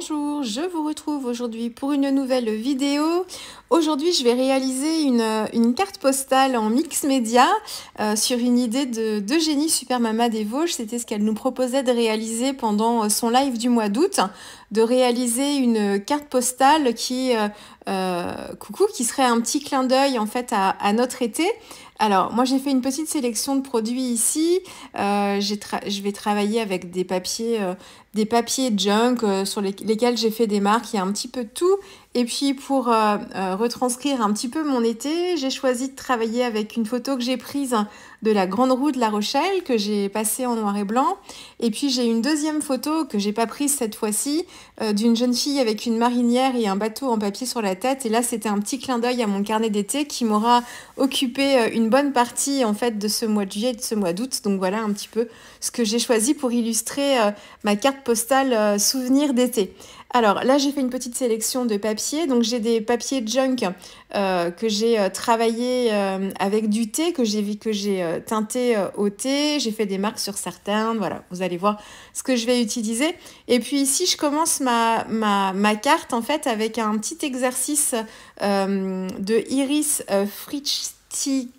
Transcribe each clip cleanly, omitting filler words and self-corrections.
Bonjour, je vous retrouve aujourd'hui pour une nouvelle vidéo. Aujourd'hui, je vais réaliser une carte postale en mix média sur une idée d'Eugénie Super Mama des Vosges. C'était ce qu'elle nous proposait de réaliser pendant son live du mois d'août, de réaliser une carte postale qui serait un petit clin d'œil en fait à notre été. Alors, moi, j'ai fait une petite sélection de produits ici. Je vais travailler avec des papiers junk sur lesquels j'ai fait des marques. Il y a un petit peu de tout. Et puis, pour retranscrire un petit peu mon été, j'ai choisi de travailler avec une photo que j'ai prise de la Grande Roue de La Rochelle, que j'ai passée en noir et blanc. Et puis, j'ai une deuxième photo que j'ai pas prise cette fois-ci, d'une jeune fille avec une marinière et un bateau en papier sur la tête. Et là, c'était un petit clin d'œil à mon carnet d'été qui m'aura occupé une bonne partie en fait de ce mois de juillet et de ce mois d'août. Donc voilà un petit peu ce que j'ai choisi pour illustrer ma carte postale souvenir d'été. Alors là, j'ai fait une petite sélection de papiers. Donc j'ai des papiers junk que j'ai travaillé avec du thé, que j'ai teinté au thé. J'ai fait des marques sur certains. Voilà, vous allez voir ce que je vais utiliser. Et puis ici, je commence ma carte en fait avec un petit exercice de Iris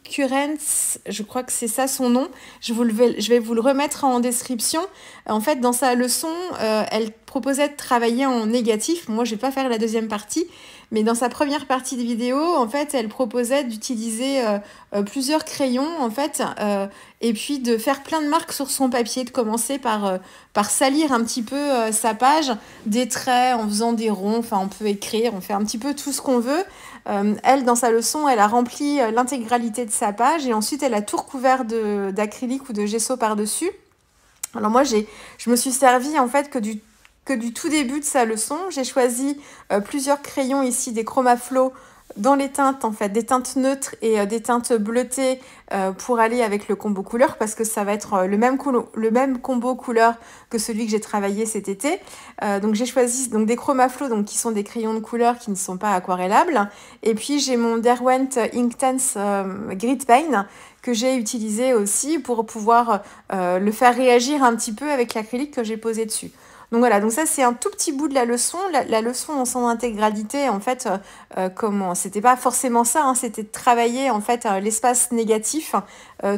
Currents, je crois que c'est ça son nom. Je vais vous le remettre en description. En fait, dans sa leçon, elle proposait de travailler en négatif. Moi, je vais pas faire la deuxième partie, mais dans sa première partie de vidéo, en fait, elle proposait d'utiliser plusieurs crayons, en fait, et puis de faire plein de marques sur son papier, de commencer par salir un petit peu sa page, des traits, en faisant des ronds. Enfin, on peut écrire, on fait un petit peu tout ce qu'on veut. Elle, dans sa leçon, elle a rempli l'intégralité de sa page et ensuite elle a tout recouvert d'acrylique ou de gesso par-dessus. Alors moi, je me suis servi en fait que du tout début de sa leçon. J'ai choisi plusieurs crayons ici, des Chromaflow dans les teintes en fait, des teintes neutres et des teintes bleutées pour aller avec le combo couleur parce que ça va être le même combo couleur que celui que j'ai travaillé cet été. Donc j'ai choisi des Chromaflow donc qui sont des crayons de couleur qui ne sont pas aquarellables. Et puis j'ai mon Derwent Inktense Grit Paint que j'ai utilisé aussi pour pouvoir le faire réagir un petit peu avec l'acrylique que j'ai posé dessus. Donc voilà, donc ça c'est un tout petit bout de la leçon. La leçon en son intégralité, en fait, c'était pas forcément ça, hein, c'était de travailler en fait l'espace négatif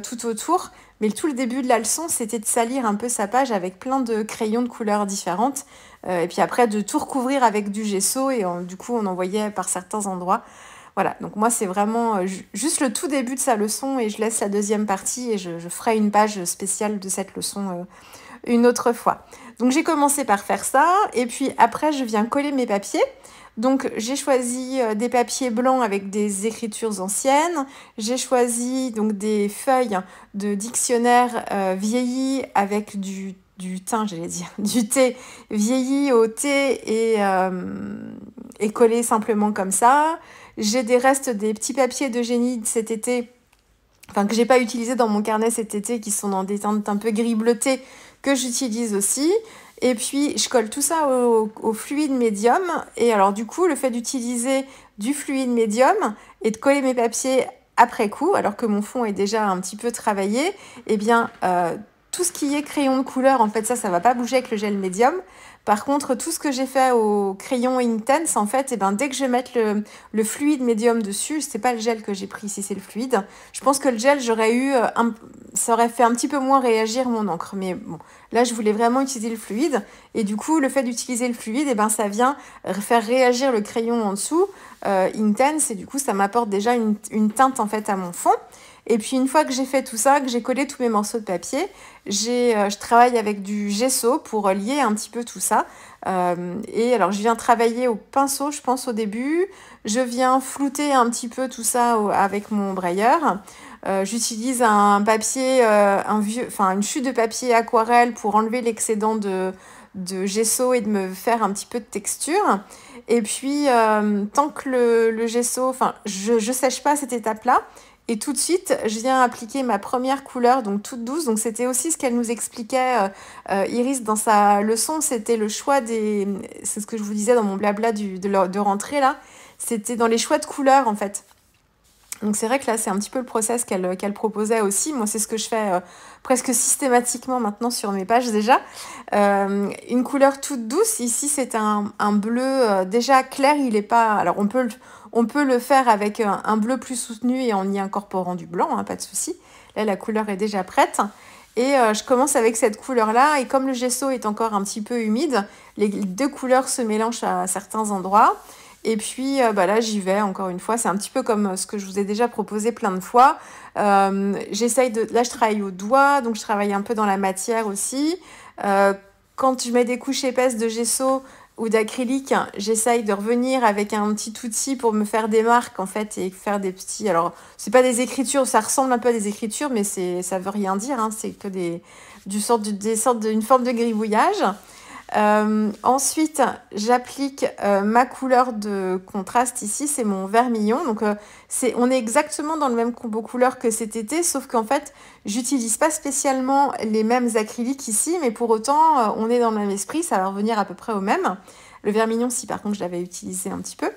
tout autour. Mais tout le début de la leçon, c'était de salir un peu sa page avec plein de crayons de couleurs différentes. Et puis après, de tout recouvrir avec du gesso et du coup, on en voyait par certains endroits. Voilà, donc moi, c'est vraiment juste le tout début de sa leçon et je laisse la deuxième partie et je ferai une page spéciale de cette leçon une autre fois. Donc j'ai commencé par faire ça et puis après je viens coller mes papiers. Donc j'ai choisi des papiers blancs avec des écritures anciennes. J'ai choisi donc des feuilles de dictionnaire vieillis avec du thym, j'allais dire, du thé vieilli au thé et collé simplement comme ça. J'ai des restes des petits papiers d'Eugénie de cet été, enfin que j'ai pas utilisé dans mon carnet cet été, qui sont dans des teintes un peu gris bleuté que j'utilise aussi. Et puis je colle tout ça au fluide médium. Et alors du coup, le fait d'utiliser du fluide médium et de coller mes papiers après coup, alors que mon fond est déjà un petit peu travaillé, eh bien tout ce qui est crayon de couleur, en fait, ça va pas bouger avec le gel médium. Par contre, tout ce que j'ai fait au crayon Inktense, en fait, dès que je vais mettre le fluide médium dessus, c'est pas le gel que j'ai pris ici, c'est le fluide. Je pense que le gel, ça aurait fait un petit peu moins réagir mon encre. Mais bon, là, je voulais vraiment utiliser le fluide. Et du coup, le fait d'utiliser le fluide, ça vient faire réagir le crayon en dessous, Inktense. Et du coup, ça m'apporte déjà une teinte, en fait, à mon fond. Et puis une fois que j'ai fait tout ça, que j'ai collé tous mes morceaux de papier, je travaille avec du gesso pour lier un petit peu tout ça. Et alors je viens travailler au pinceau, je pense au début. Je viens flouter un petit peu tout ça avec mon brayeur. J'utilise un papier, une chute de papier aquarelle pour enlever l'excédent de gesso et de me faire un petit peu de texture. Et puis tant que le gesso, je sèche pas à cette étape-là. Et tout de suite, je viens appliquer ma première couleur, donc toute douce. Donc c'était aussi ce qu'elle nous expliquait, Iris, dans sa leçon. C'était le choix c'est ce que je vous disais dans mon blabla de rentrée là. C'était dans les choix de couleurs en fait. Donc c'est vrai que là, c'est un petit peu le process qu'elle proposait aussi. Moi, c'est ce que je fais presque systématiquement maintenant sur mes pages déjà. Une couleur toute douce. Ici, c'est un bleu déjà clair. Il est pas... Alors, on peut le faire avec un bleu plus soutenu et en y incorporant du blanc, hein, pas de souci. Là, la couleur est déjà prête. Et je commence avec cette couleur-là. Et comme le gesso est encore un petit peu humide, les deux couleurs se mélangent à certains endroits. Et puis là, j'y vais encore une fois. C'est un petit peu comme ce que je vous ai déjà proposé plein de fois. J'essaye de... Là, je travaille au doigt, donc je travaille un peu dans la matière aussi. Quand je mets des couches épaisses de gesso ou d'acrylique, j'essaye de revenir avec un petit outil pour me faire des marques, en fait, et faire des petits... Alors, c'est pas des écritures, ça ressemble un peu à des écritures, mais ça veut rien dire, hein. C'est que d'une forme de gribouillage. Ensuite, j'applique ma couleur de contraste ici, c'est mon vermillon. Donc, on est exactement dans le même combo couleur que cet été, sauf qu'en fait, j'utilise pas spécialement les mêmes acryliques ici, mais pour autant, on est dans le même esprit, ça va revenir à peu près au même. Le vermillon, si par contre, je l'avais utilisé un petit peu.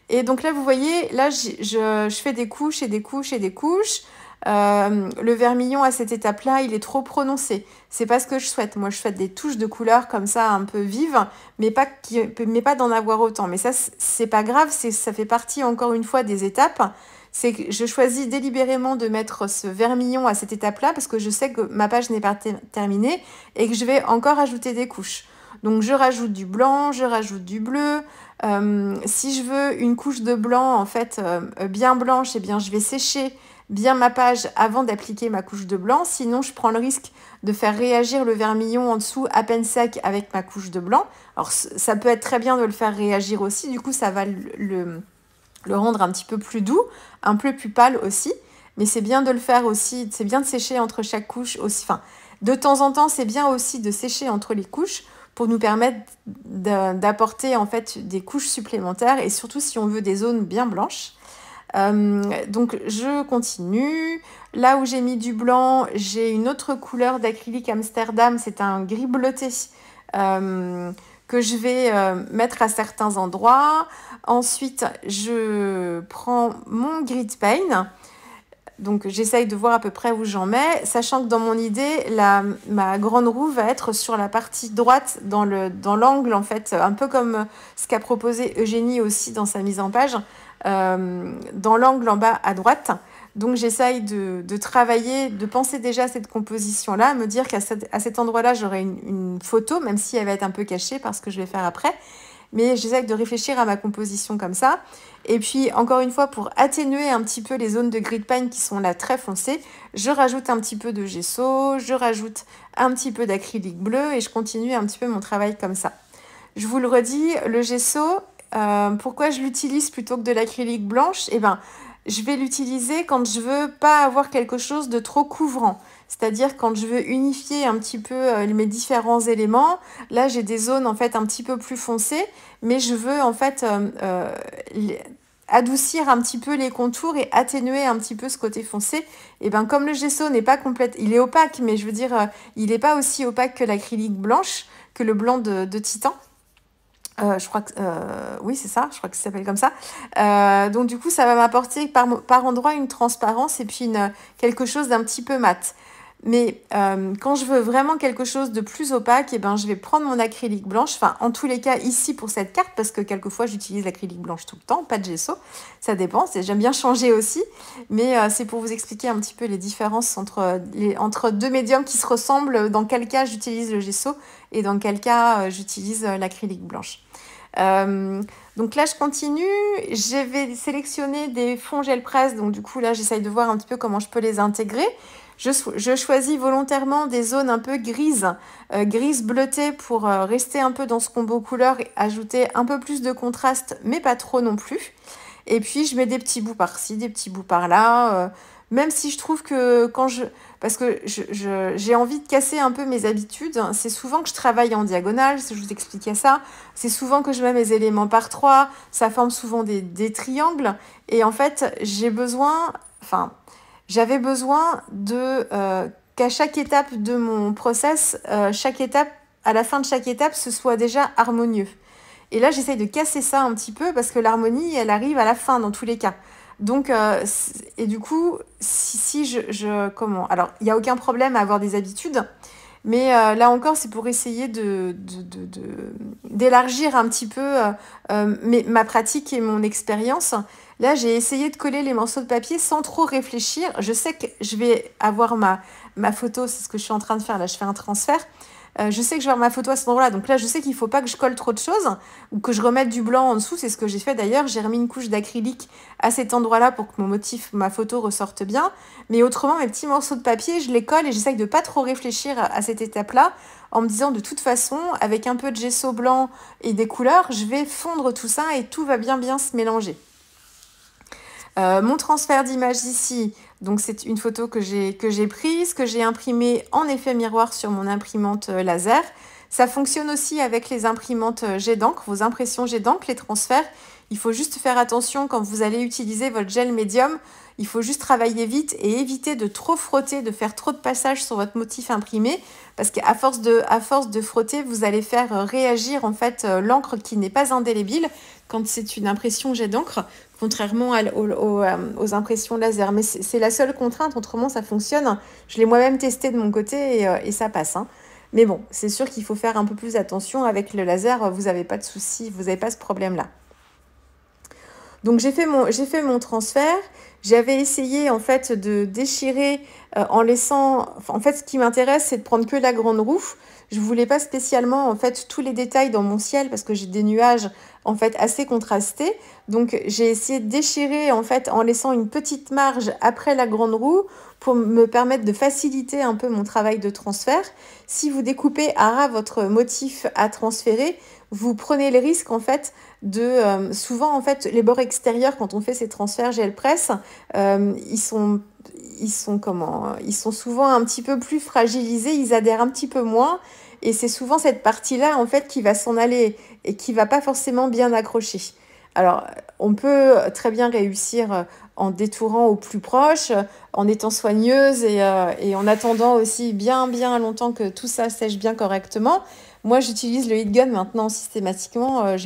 Et donc là, vous voyez, là, je fais des couches et des couches et des couches. Le vermillon à cette étape-là, il est trop prononcé. C'est pas ce que je souhaite. Moi, je souhaite des touches de couleur comme ça, un peu vives, mais pas d'en avoir autant. Mais ça, c'est pas grave. Ça fait partie, encore une fois, des étapes. C'est que je choisis délibérément de mettre ce vermillon à cette étape-là parce que je sais que ma page n'est pas terminée et que je vais encore ajouter des couches. Donc, je rajoute du blanc, je rajoute du bleu. Si je veux une couche de blanc, en fait, bien blanche, eh bien, je vais sécher bien ma page avant d'appliquer ma couche de blanc. Sinon, je prends le risque de faire réagir le vermillon en dessous à peine sec avec ma couche de blanc. Alors, ça peut être très bien de le faire réagir aussi. Du coup, ça va le rendre un petit peu plus doux, un peu plus pâle aussi. Mais c'est bien de le faire aussi. C'est bien de sécher entre chaque couche aussi. Enfin, de temps en temps, c'est bien aussi de sécher entre les couches pour nous permettre d'apporter en fait des couches supplémentaires et surtout si on veut des zones bien blanches. Donc je continue. Là où j'ai mis du blanc, j'ai une autre couleur d'acrylique Amsterdam, c'est un gris bleuté que je vais mettre à certains endroits. Ensuite, je prends mon grit paint. Donc j'essaye de voir à peu près où j'en mets, sachant que dans mon idée, ma grande roue va être sur la partie droite, dans l'angle en fait, un peu comme ce qu'a proposé Eugénie aussi dans sa mise en page, dans l'angle en bas à droite. Donc j'essaye de travailler, de penser déjà à cette composition-là, me dire qu'à cet endroit-là, j'aurai une photo, même si elle va être un peu cachée parce que je vais faire après. Mais j'essaie de réfléchir à ma composition comme ça. Et puis, encore une fois, pour atténuer un petit peu les zones de gris de pagne qui sont là très foncées, je rajoute un petit peu de gesso, je rajoute un petit peu d'acrylique bleu et je continue un petit peu mon travail comme ça. Je vous le redis, le gesso, pourquoi je l'utilise plutôt que de l'acrylique blanche? Eh ben, je vais l'utiliser quand je veux pas avoir quelque chose de trop couvrant. C'est-à-dire quand je veux unifier un petit peu mes différents éléments. Là, j'ai des zones en fait un petit peu plus foncées, mais je veux en fait adoucir un petit peu les contours et atténuer un petit peu ce côté foncé. Et ben comme le gesso n'est pas complète, il est opaque, mais je veux dire, il n'est pas aussi opaque que l'acrylique blanche, que le blanc de Titan. Je crois que oui, c'est ça, je crois que ça s'appelle comme ça. Donc du coup, ça va m'apporter par endroit une transparence et puis quelque chose d'un petit peu mat. Mais quand je veux vraiment quelque chose de plus opaque, eh ben, je vais prendre mon acrylique blanche. Enfin, en tous les cas, ici pour cette carte, parce que quelquefois j'utilise l'acrylique blanche tout le temps, pas de gesso. Ça dépend, j'aime bien changer aussi. Mais c'est pour vous expliquer un petit peu les différences entre deux médiums qui se ressemblent. Dans quel cas j'utilise le gesso et dans quel cas j'utilise l'acrylique blanche. Donc là, je continue. Je vais sélectionner des fonds gel presse. Donc du coup, là, j'essaye de voir un petit peu comment je peux les intégrer. Je choisis volontairement des zones un peu grises, grises bleutées pour rester un peu dans ce combo couleur et ajouter un peu plus de contraste, mais pas trop non plus. Et puis, je mets des petits bouts par-ci, des petits bouts par-là. Même si je trouve que parce que j'ai envie de casser un peu mes habitudes, c'est souvent que je travaille en diagonale, je vous expliquais ça. C'est souvent que je mets mes éléments par trois, ça forme souvent des triangles. Et en fait, j'avais besoin qu'à chaque étape de mon process, à la fin de chaque étape, ce soit déjà harmonieux. Et là, j'essaye de casser ça un petit peu parce que l'harmonie, elle arrive à la fin dans tous les cas. Donc, et du coup, si comment? Alors, il n'y a aucun problème à avoir des habitudes, mais là encore, c'est pour essayer d'élargir un petit peu ma pratique et mon expérience. Là, j'ai essayé de coller les morceaux de papier sans trop réfléchir. Je sais que je vais avoir ma photo, c'est ce que je suis en train de faire. Là, je fais un transfert. Je sais que je vais avoir ma photo à cet endroit-là. Donc là, je sais qu'il ne faut pas que je colle trop de choses ou que je remette du blanc en dessous. C'est ce que j'ai fait d'ailleurs. J'ai remis une couche d'acrylique à cet endroit-là pour que mon motif, ma photo ressorte bien. Mais autrement, mes petits morceaux de papier, je les colle et j'essaye de ne pas trop réfléchir à cette étape-là en me disant de toute façon, avec un peu de gesso blanc et des couleurs, je vais fondre tout ça et tout va bien se mélanger. Mon transfert d'image ici, donc c'est une photo que j'ai prise, que j'ai imprimée en effet miroir sur mon imprimante laser. Ça fonctionne aussi avec les imprimantes jet d'encre, vos impressions jet d'encre, les transferts. Il faut juste faire attention quand vous allez utiliser votre gel médium. Il faut juste travailler vite et éviter de trop frotter, de faire trop de passages sur votre motif imprimé, parce qu'à force de frotter, vous allez faire réagir en fait l'encre qui n'est pas indélébile quand c'est une impression jet d'encre, contrairement aux impressions laser. Mais c'est la seule contrainte, autrement ça fonctionne. Je l'ai moi-même testé de mon côté et ça passe. Hein. Mais bon, c'est sûr qu'il faut faire un peu plus attention. Avec le laser, vous n'avez pas de souci, vous n'avez pas ce problème-là. Donc j'ai fait mon transfert. J'avais essayé en fait de déchirer en laissant... En fait, ce qui m'intéresse, c'est de prendre que la grande roue. Je voulais pas spécialement en fait tous les détails dans mon ciel parce que j'ai des nuages en fait assez contrastés. Donc j'ai essayé de déchirer en fait en laissant une petite marge après la grande roue pour me permettre de faciliter un peu mon travail de transfert. Si vous découpez à ras votre motif à transférer, vous prenez le risque en fait de souvent en fait les bords extérieurs quand on fait ces transferts gel presse, ils sont souvent un petit peu plus fragilisés, ils adhèrent un petit peu moins et c'est souvent cette partie-là en fait qui va s'en aller et qui va pas forcément bien accrocher. Alors, on peut très bien réussir en détourant au plus proche, en étant soigneuse et en attendant aussi bien longtemps que tout ça sèche bien correctement. Moi, j'utilise le heat gun maintenant systématiquement.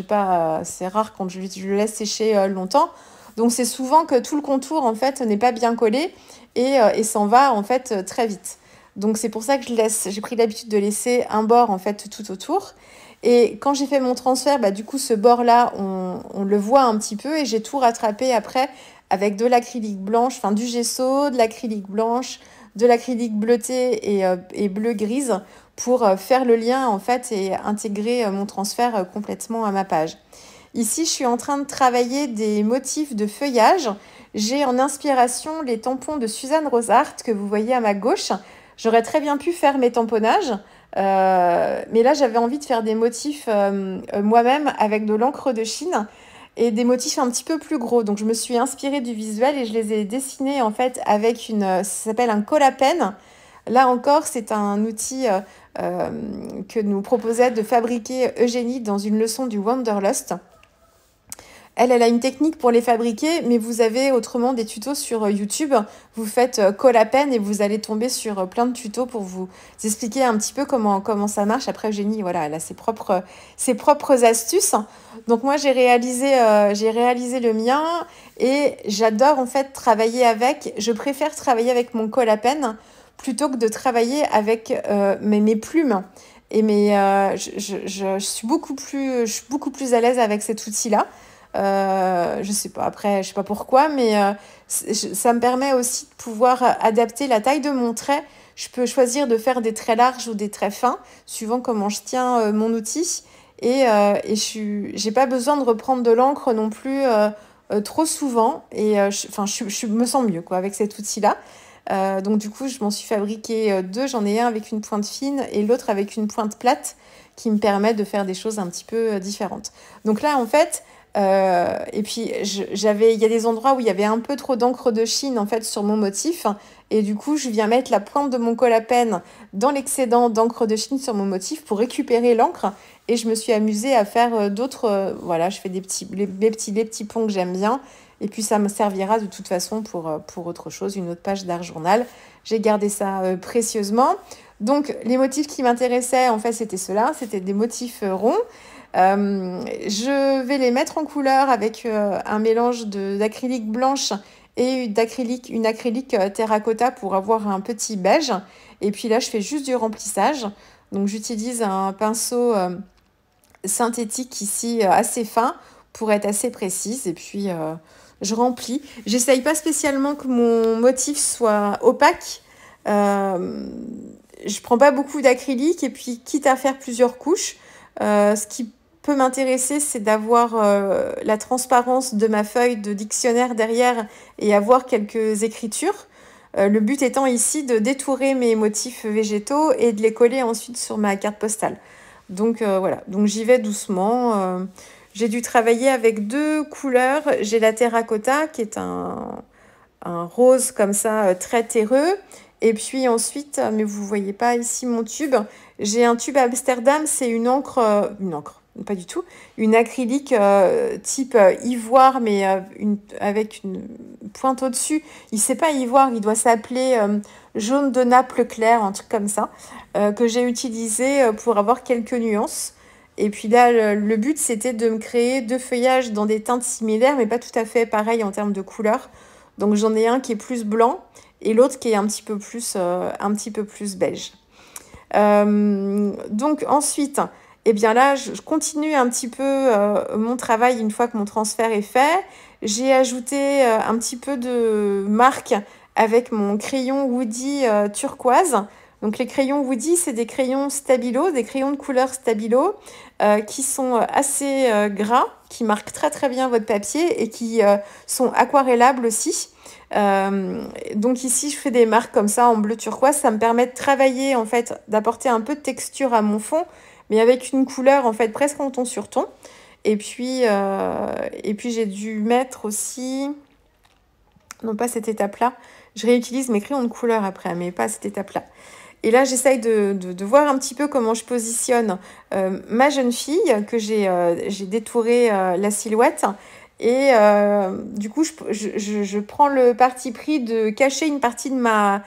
C'est rare quand je le laisse sécher longtemps. Donc, c'est souvent que tout le contour, en fait, n'est pas bien collé et s'en va, en fait, très vite. Donc, c'est pour ça que j'ai pris l'habitude de laisser un bord, en fait, tout autour. Et quand j'ai fait mon transfert, du coup, ce bord-là, on le voit un petit peu et j'ai tout rattrapé après avec de l'acrylique blanche, enfin du gesso, de l'acrylique blanche, de l'acrylique bleuté et bleu-grise pour faire le lien en fait et intégrer mon transfert complètement à ma page. Ici, je suis en train de travailler des motifs de feuillage. J'ai en inspiration les tampons de Suzanne Rosart que vous voyez à ma gauche. J'aurais très bien pu faire mes tamponnages, mais là, j'avais envie de faire des motifs moi-même avec de l'encre de Chine et des motifs un petit peu plus gros. Donc, je me suis inspirée du visuel et je les ai dessinés en fait avec ça s'appelle un colle à peine. Là encore, c'est un outil que nous proposait de fabriquer Eugénie dans une leçon du Wanderlust. Elle a une technique pour les fabriquer, mais vous avez autrement des tutos sur YouTube. Vous faites colle à peine et vous allez tomber sur plein de tutos pour vous expliquer un petit peu comment ça marche. Après, Eugénie, voilà, elle a ses propres astuces. Donc moi, j'ai réalisé le mien et j'adore en fait travailler avec. Je préfère travailler avec mon colle à peine plutôt que de travailler avec mes plumes. Et je suis beaucoup plus à l'aise avec cet outil-là. Je sais pas, après, je sais pas pourquoi, mais ça me permet aussi de pouvoir adapter la taille de mon trait. Je peux choisir de faire des traits larges ou des traits fins, suivant comment je tiens mon outil. Et j'ai pas besoin de reprendre de l'encre non plus trop souvent. Et je me sens mieux quoi, avec cet outil-là. Donc du coup, je m'en suis fabriqué deux. J'en ai un avec une pointe fine et l'autre avec une pointe plate qui me permet de faire des choses un petit peu différentes. Donc là, en fait... et puis il y a des endroits où il y avait un peu trop d'encre de Chine en fait sur mon motif et du coup je viens mettre la pointe de mon colle à peine dans l'excédent d'encre de Chine sur mon motif pour récupérer l'encre et je me suis amusée à faire d'autres voilà, je fais les petits ponts que j'aime bien et puis ça me servira de toute façon pour autre chose, une autre page d'art journal. J'ai gardé ça précieusement. Donc les motifs qui m'intéressaient en fait c'était ceux-là, c'était des motifs ronds. Je vais les mettre en couleur avec un mélange d'acrylique blanche et une acrylique terracotta pour avoir un petit beige. Et puis là, je fais juste du remplissage. Donc j'utilise un pinceau synthétique ici assez fin pour être assez précise. Et puis je remplis. J'essaye pas spécialement que mon motif soit opaque. Je prends pas beaucoup d'acrylique et puis quitte à faire plusieurs couches, ce qui peut m'intéresser, c'est d'avoir la transparence de ma feuille de dictionnaire derrière et avoir quelques écritures. Le but étant ici de détourer mes motifs végétaux et de les coller ensuite sur ma carte postale. Donc voilà, donc j'y vais doucement. J'ai dû travailler avec deux couleurs. J'ai la terracotta qui est un rose comme ça très terreux. Et puis ensuite, mais vous voyez pas ici mon tube, j'ai un tube Amsterdam, c'est une encre, pas du tout, une acrylique type ivoire, mais avec une pointe au-dessus. Il sait pas ivoire, il doit s'appeler jaune de Naples clair, un truc comme ça, que j'ai utilisé pour avoir quelques nuances. Et puis là, le but, c'était de me créer deux feuillages dans des teintes similaires, mais pas tout à fait pareil en termes de couleur. Donc j'en ai un qui est plus blanc et l'autre qui est un petit peu plus beige. Donc ensuite, eh bien là, je continue un petit peu mon travail une fois que mon transfert est fait. J'ai ajouté un petit peu de marque avec mon crayon Woody turquoise. Donc les crayons Woody, c'est des crayons stabilo, des crayons de couleur stabilo qui sont assez gras, qui marquent très très bien votre papier et qui sont aquarellables aussi. Donc ici, je fais des marques comme ça en bleu turquoise. Ça me permet de travailler, en fait, d'apporter un peu de texture à mon fond, mais avec une couleur, en fait, presque en ton sur ton. Et puis j'ai dû mettre aussi... Non, pas cette étape-là. Je réutilise mes crayons de couleur après, mais pas cette étape-là. Et là, j'essaye de voir un petit peu comment je positionne ma jeune fille, que j'ai détouré la silhouette. Et du coup, je prends le parti pris de cacher une partie de ma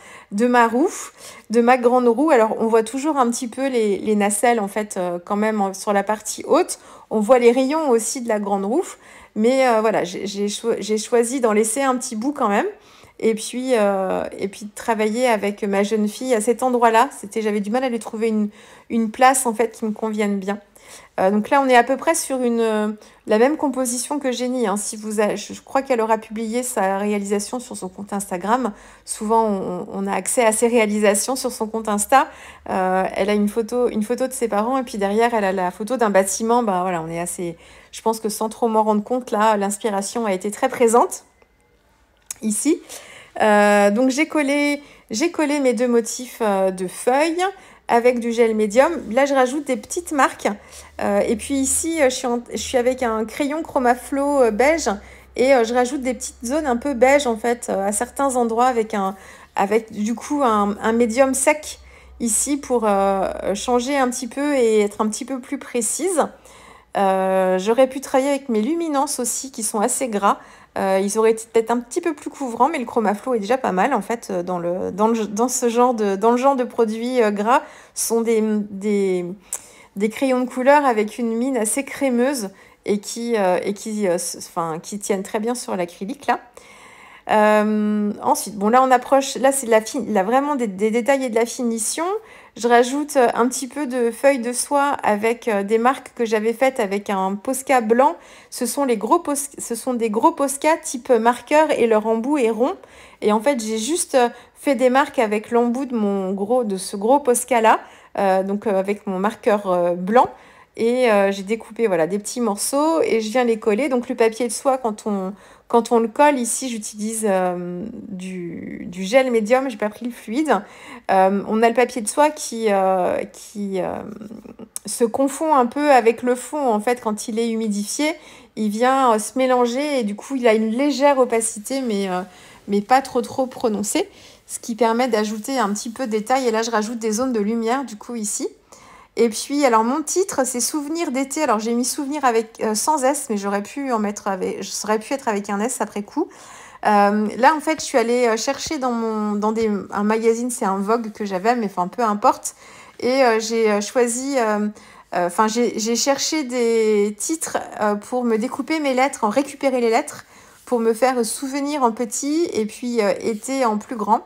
roue, de ma grande roue. Alors, on voit toujours un petit peu les nacelles, en fait, quand même, sur la partie haute. On voit les rayons aussi de la grande roue. Mais voilà, j'ai choisi d'en laisser un petit bout quand même. Et puis de travailler avec ma jeune fille à cet endroit-là. J'avais du mal à lui trouver une place, en fait, qui me convienne bien. Donc là, on est à peu près sur la même composition que Jenny. Hein. Je crois qu'elle aura publié sa réalisation sur son compte Instagram. Souvent, on a accès à ses réalisations sur son compte Insta. Elle a une photo de ses parents et puis derrière, elle a la photo d'un bâtiment. Ben voilà, on est assez... Je pense que sans trop m'en rendre compte, là, l'inspiration a été très présente ici. Donc j'ai collé mes deux motifs de feuilles avec du gel médium. Là, je rajoute des petites marques. Et puis ici, je suis avec un crayon Chromaflo beige et je rajoute des petites zones un peu beige en fait à certains endroits avec du coup un médium sec ici pour changer un petit peu et être un petit peu plus précise. J'aurais pu travailler avec mes luminances aussi qui sont assez gras. Ils auraient été peut-être un petit peu plus couvrants, mais le Chromaflo est déjà pas mal en fait dans ce genre de produits gras. Ce sont des crayons de couleur avec une mine assez crémeuse et qui tiennent très bien sur l'acrylique là. Ensuite, bon là on approche, là c'est vraiment des détails et de la finition. Je rajoute un petit peu de feuilles de soie avec des marques que j'avais faites avec un Posca blanc. Ce sont des gros Posca type marqueur et leur embout est rond. Et en fait j'ai juste fait des marques avec l'embout de ce gros Posca là, donc avec mon marqueur blanc. Et j'ai découpé voilà, des petits morceaux et je viens les coller. Donc le papier de soie, quand on le colle, ici j'utilise du gel médium, j'ai pas pris le fluide. On a le papier de soie qui se confond un peu avec le fond. En fait, quand il est humidifié, il vient se mélanger et du coup il a une légère opacité mais pas trop prononcée. Ce qui permet d'ajouter un petit peu de détail. Et là je rajoute des zones de lumière du coup ici. Et puis, alors mon titre, c'est Souvenirs d'été. Alors j'ai mis Souvenirs avec sans S, mais j'aurais pu être avec un S après coup. Là, en fait, je suis allée chercher dans un magazine, c'est un Vogue que j'avais, mais enfin peu importe. Et j'ai choisi Enfin, j'ai cherché des titres pour me découper mes lettres, en récupérer les lettres, pour me faire souvenir en petit et puis été en plus grand.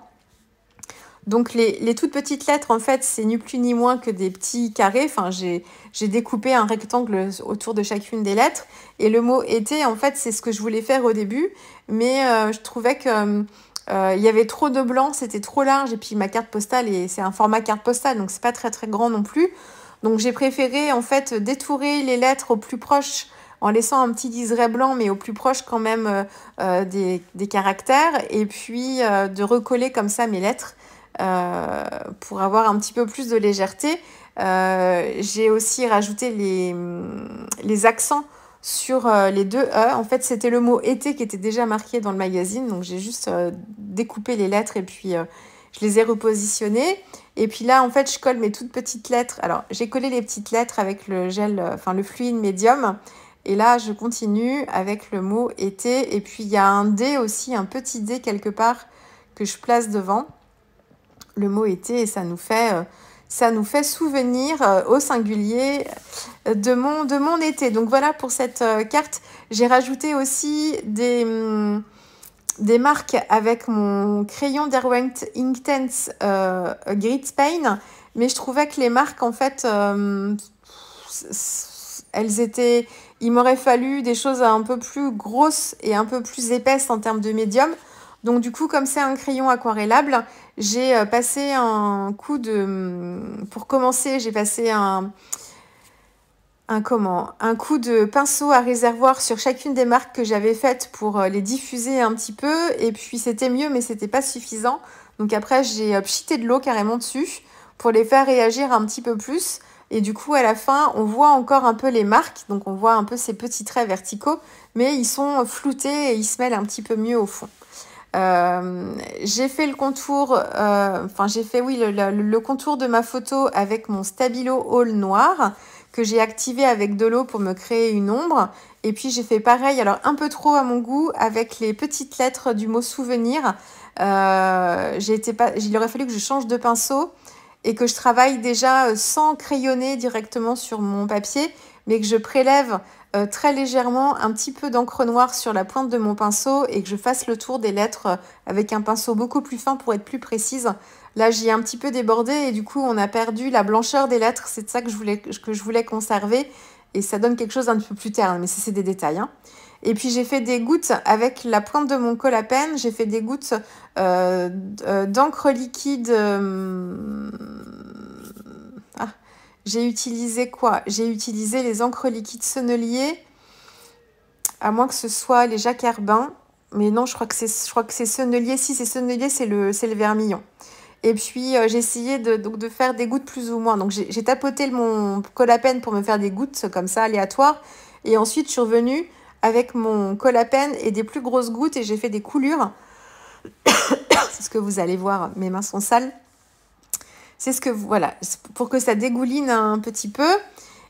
Donc les toutes petites lettres, en fait, c'est ni plus ni moins que des petits carrés. Enfin, j'ai découpé un rectangle autour de chacune des lettres. Et le mot été, en fait, c'est ce que je voulais faire au début. Mais je trouvais que il y avait trop de blanc, c'était trop large. Et puis ma carte postale, c'est un format carte postale, donc c'est pas très très grand non plus. Donc j'ai préféré, en fait, détourer les lettres au plus proche en laissant un petit liseré blanc, mais au plus proche quand même des caractères. Et puis de recoller comme ça mes lettres. Pour avoir un petit peu plus de légèreté. J'ai aussi rajouté les accents sur les deux E. En fait, c'était le mot été qui était déjà marqué dans le magazine, donc j'ai juste découpé les lettres et puis je les ai repositionnées. Et puis là, en fait, je colle mes toutes petites lettres. Alors, j'ai collé les petites lettres avec le gel, enfin le fluide médium. Et là, je continue avec le mot été. Et puis, il y a un D aussi, un petit D quelque part que je place devant le mot été et ça nous fait souvenir au singulier de mon été. Donc voilà pour cette carte. J'ai rajouté aussi des marques avec mon crayon Derwent Inktense Grit Paint, mais je trouvais que les marques, en fait, il m'aurait fallu des choses un peu plus grosses et un peu plus épaisses en termes de médium. Donc du coup, comme c'est un crayon aquarellable, j'ai passé pour commencer, j'ai passé un coup de pinceau à réservoir sur chacune des marques que j'avais faites pour les diffuser un petit peu. Et puis c'était mieux, mais c'était pas suffisant. Donc après, j'ai pchité de l'eau carrément dessus pour les faire réagir un petit peu plus. Et du coup, à la fin, on voit encore un peu les marques. Donc on voit un peu ces petits traits verticaux, mais ils sont floutés et ils se mêlent un petit peu mieux au fond. J'ai fait le contour, le contour de ma photo avec mon Stabilo Hall noir que j'ai activé avec de l'eau pour me créer une ombre. Et puis j'ai fait pareil, alors un peu trop à mon goût, avec les petites lettres du mot souvenir. Il aurait fallu que je change de pinceau et que je travaille déjà sans crayonner directement sur mon papier, mais que je prélève très légèrement un petit peu d'encre noire sur la pointe de mon pinceau et que je fasse le tour des lettres avec un pinceau beaucoup plus fin pour être plus précise. Là, j'y ai un petit peu débordé et du coup, on a perdu la blancheur des lettres. C'est ça que je voulais conserver et ça donne quelque chose d'un peu plus terne, mais c'est des détails, hein. Et puis, j'ai fait des gouttes avec la pointe de mon colle à peine. J'ai fait des gouttes d'encre liquide. J'ai utilisé quoi? J'ai utilisé les encres liquides Sennelier, à moins que ce soit les Jacques Herbin. Mais non, je crois que c'est Sennelier. Si, c'est Sennelier, c'est le vermillon. Et puis, j'ai essayé de faire des gouttes plus ou moins. Donc, j'ai tapoté mon colle à peine pour me faire des gouttes comme ça, aléatoires. Et ensuite, je suis revenue avec mon colle à peine et des plus grosses gouttes et j'ai fait des coulures. C'est ce que vous allez voir, mes mains sont sales. Voilà, pour que ça dégouline un petit peu.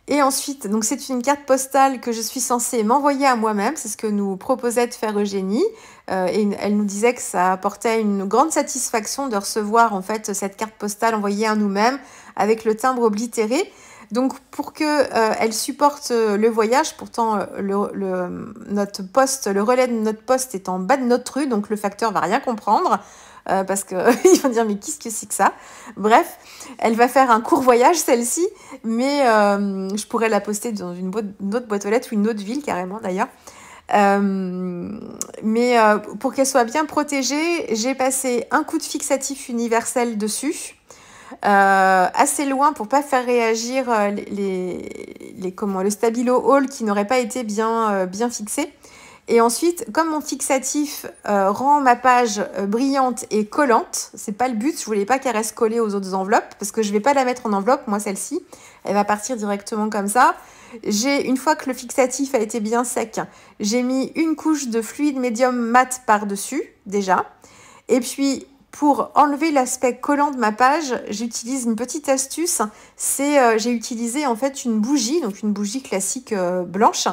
Et ensuite, donc c'est une carte postale que je suis censée m'envoyer à moi-même. C'est ce que nous proposait de faire Eugénie. Et elle nous disait que ça apportait une grande satisfaction de recevoir en fait cette carte postale envoyée à nous-mêmes avec le timbre oblitéré. Donc pour que elle supporte le voyage, pourtant le relais de notre poste est en bas de notre rue, donc le facteur va rien comprendre. Parce qu'ils vont dire mais qu'est-ce que c'est que ça? Bref, elle va faire un court voyage celle-ci, mais je pourrais la poster dans une autre boîte aux lettres ou une autre ville carrément d'ailleurs. Mais pour qu'elle soit bien protégée, j'ai passé un coup de fixatif universel dessus, assez loin pour pas faire réagir le Stabilo Hall qui n'aurait pas été bien fixé. Et ensuite, comme mon fixatif rend ma page brillante et collante, c'est pas le but, je voulais pas qu'elle reste collée aux autres enveloppes, parce que je vais pas la mettre en enveloppe, moi celle-ci, elle va partir directement comme ça. Une fois que le fixatif a été bien sec, j'ai mis une couche de fluide médium mat par-dessus, déjà. Et puis, pour enlever l'aspect collant de ma page, j'utilise une petite astuce, j'ai utilisé en fait une bougie, donc une bougie classique blanche.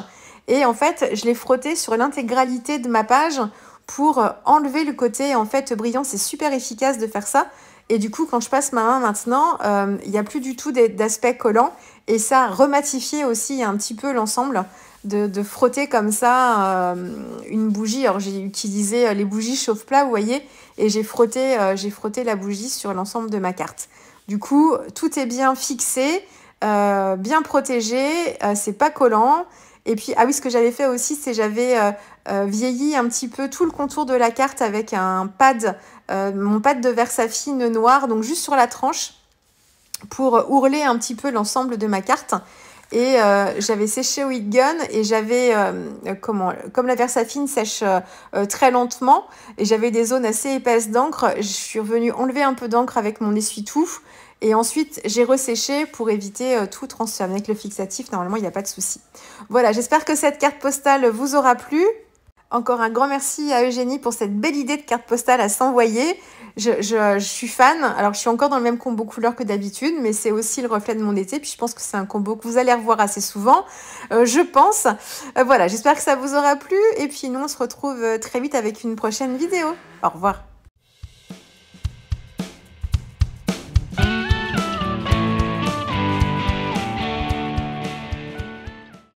Et en fait, je l'ai frotté sur l'intégralité de ma page pour enlever le côté en fait brillant. C'est super efficace de faire ça. Et du coup, quand je passe ma main maintenant, il n'y a plus du tout d'aspect collant. Et ça a rematifié aussi un petit peu l'ensemble de frotter comme ça une bougie. Alors, j'ai utilisé les bougies chauffe-plat, vous voyez, et j'ai frotté la bougie sur l'ensemble de ma carte. Du coup, tout est bien fixé, bien protégé, c'est pas collant. Et puis, ah oui, ce que j'avais fait aussi, c'est j'avais vieilli un petit peu tout le contour de la carte avec un pad, mon pad de Versafine noir, donc juste sur la tranche, pour ourler un petit peu l'ensemble de ma carte. Et j'avais séché au heat gun et j'avais, comme la Versafine sèche très lentement, et j'avais des zones assez épaisses d'encre, je suis revenue enlever un peu d'encre avec mon essuie-tout. Et ensuite, j'ai resséché pour éviter tout transfert. Avec le fixatif, normalement, il n'y a pas de souci. Voilà, j'espère que cette carte postale vous aura plu. Encore un grand merci à Eugénie pour cette belle idée de carte postale à s'envoyer. Je suis fan. Alors, je suis encore dans le même combo couleur que d'habitude, mais c'est aussi le reflet de mon été. Puis, je pense que c'est un combo que vous allez revoir assez souvent, je pense. Voilà, j'espère que ça vous aura plu. Et puis, nous, on se retrouve très vite avec une prochaine vidéo. Au revoir.